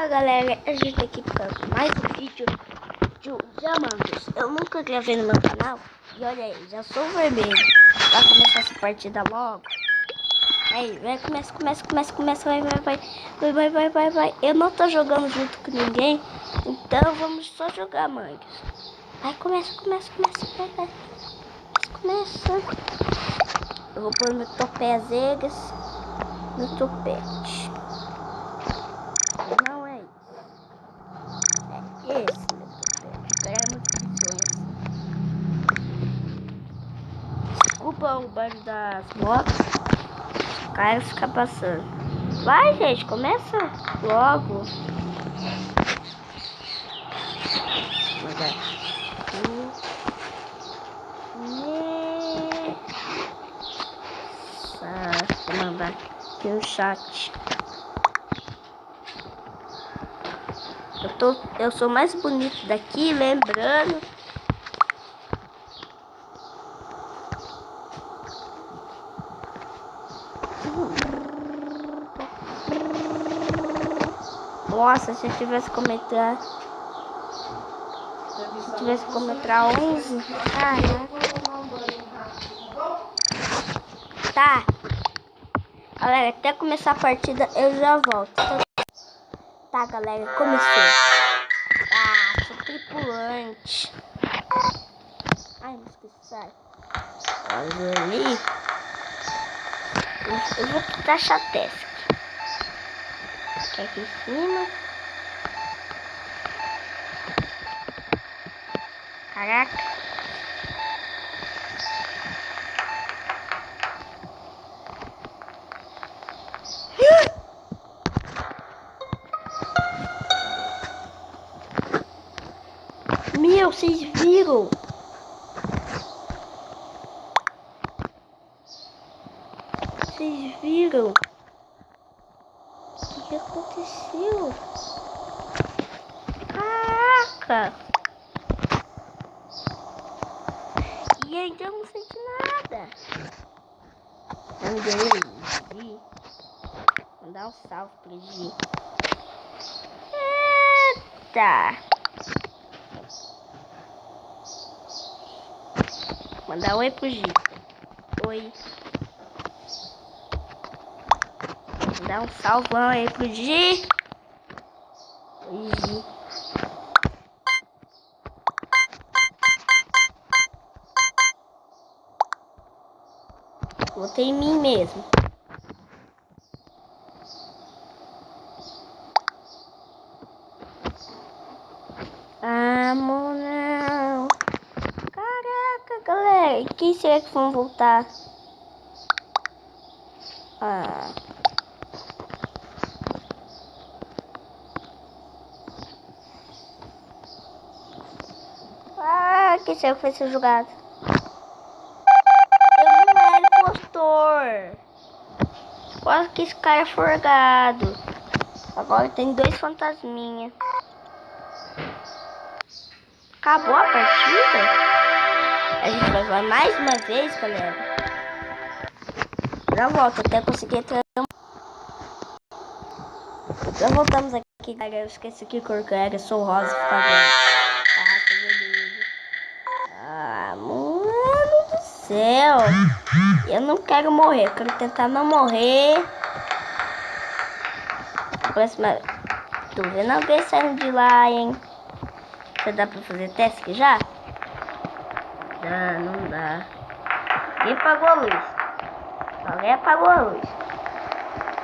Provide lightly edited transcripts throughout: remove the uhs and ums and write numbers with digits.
Fala galera, a gente tá aqui para mais um vídeo de Among Us. Eu nunca gravei no meu canal e olha aí, já sou vermelho. Vai começar essa partida logo. Aí, vai. Eu não tô jogando junto com ninguém, então vamos só jogar Among Us. Vai, começa. Eu vou pôr meu topézegas no topete. Não é isso. É esse meu topete. Ganhamos opções. Desculpa o barulho das motos. Os caras ficam passando. Vai, gente, começa logo. Vou mandar aqui no chat. Eu sou mais bonito daqui, lembrando. Nossa, se eu tivesse comentar. Se tivesse comentar 11. Tá. Galera, até começar a partida eu já volto. Tá, galera, começou. Ah, sou tripulante. Ai, não esqueci, sai. Olha ali. Eu vou quitar a chatesca. Aqui em cima. Caraca. Meu, vocês viram? Vocês viram? O que aconteceu? Caraca! E ainda eu não senti nada. Gi. Mandar um salve pro Gi. Eita! Mandar um oi pro Gi. Oi. Mandar um salvão aí pro Gi. Oi, Gi. Botei em mim mesmo. Amor, não. Caraca, galera. Quem será que vão voltar? Quem será que vai ser jogado? Eu não era impostor. Quase que esse cara é forgado. Agora tem 2 fantasminhas. Acabou a partida? A gente vai jogar mais uma vez, galera. Já volto até conseguir entrar. Já voltamos aqui, galera. Eu esqueci que cor que era. Eu sou rosa, fica vendo. Mano do céu. Eu não quero morrer. Eu quero tentar não morrer. Próxima. Tô vendo alguém saindo de lá, hein? Já dá pra fazer teste aqui já? Dá, não dá. Alguém apagou a luz. Alguém apagou a luz.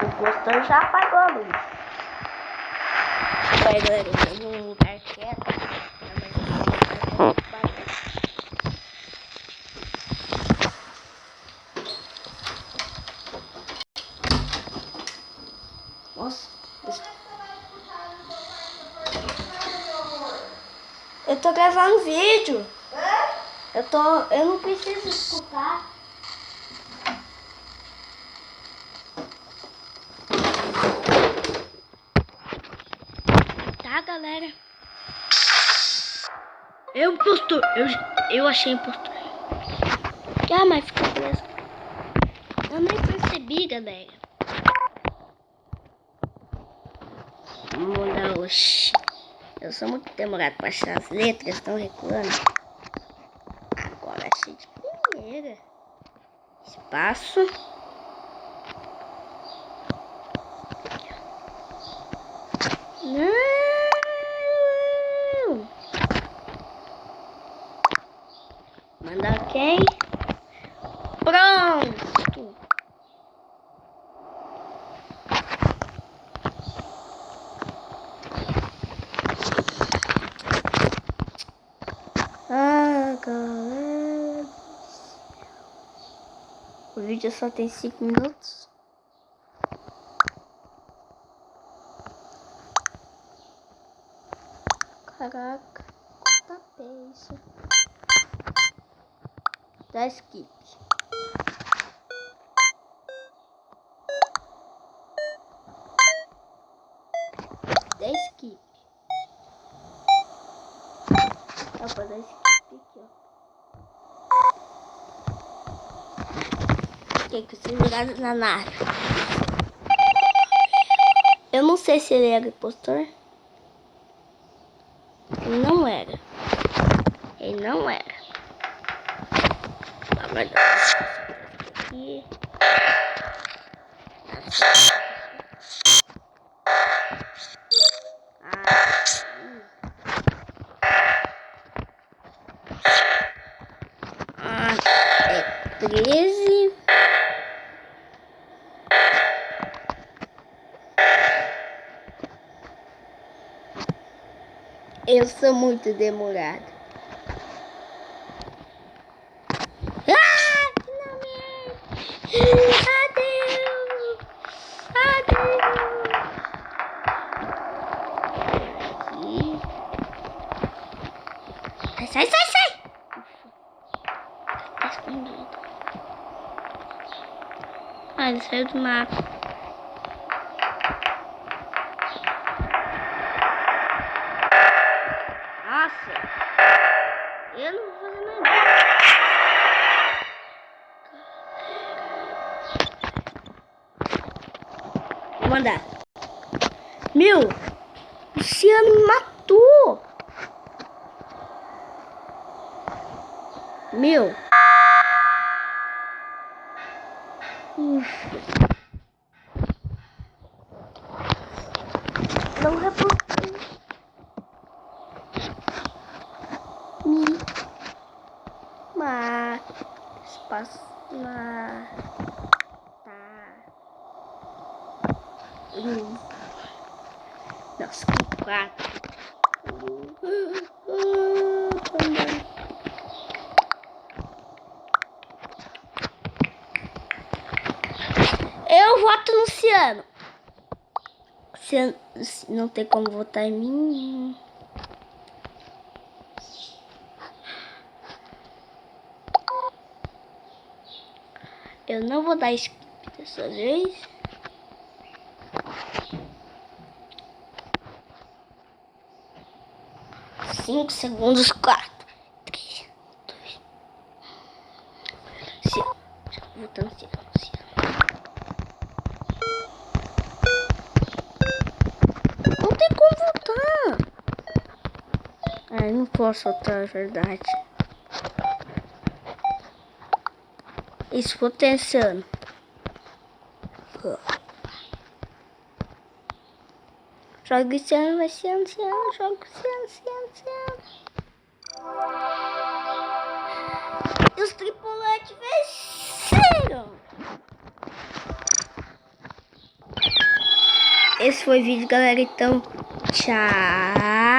O postor já apagou a luz. Vai, galera, eu vou num lugar quieto. Nossa. Eu tô gravando vídeo. Eu não preciso escutar. Tá, galera. Eu impostor. Eu achei impostor. Mas fica preso. Eu nem percebi, galera. Vamos dar Oxi. Eu sou muito demorado para achar as letras, estão recuando. Agora achei de primeira. Espaço. Não. Mandar quem? Pronto. Ah, galera. O vídeo só tem 5 minutos. Caraca, quanta peça. Dá skip. Dá skip. Dá pra dar skip aqui, ó. Que vocês jogaram na nave. Eu não sei se ele era impostor. Ele não era. Ele não era. Agora aqui. É 13. Eu sou muito demorado. Ah, finalmente! Adeus! Adeus! Aqui. Sai! Tá escondido. Ah, ele saiu do mapa. Nossa! Eu não vou fazer mais nada. Vou mandar. Meu! O Luciano me matou! Meu! Não reportei. Espaço na. Tá. Nossa, que 4. Eu voto no Luciano. Se não tem como votar em mim. Eu não vou dar skip dessa vez. Cinco segundos, 4, 3, 2. Votando Luciano. Não tem como votar. Ah, eu não posso votar, é verdade. Isso, vou pensando. Joga esse ano, vai ser anciano. Joga esse ano. E os tripulantes venceram. Esse foi o vídeo, galera. Então, tchau.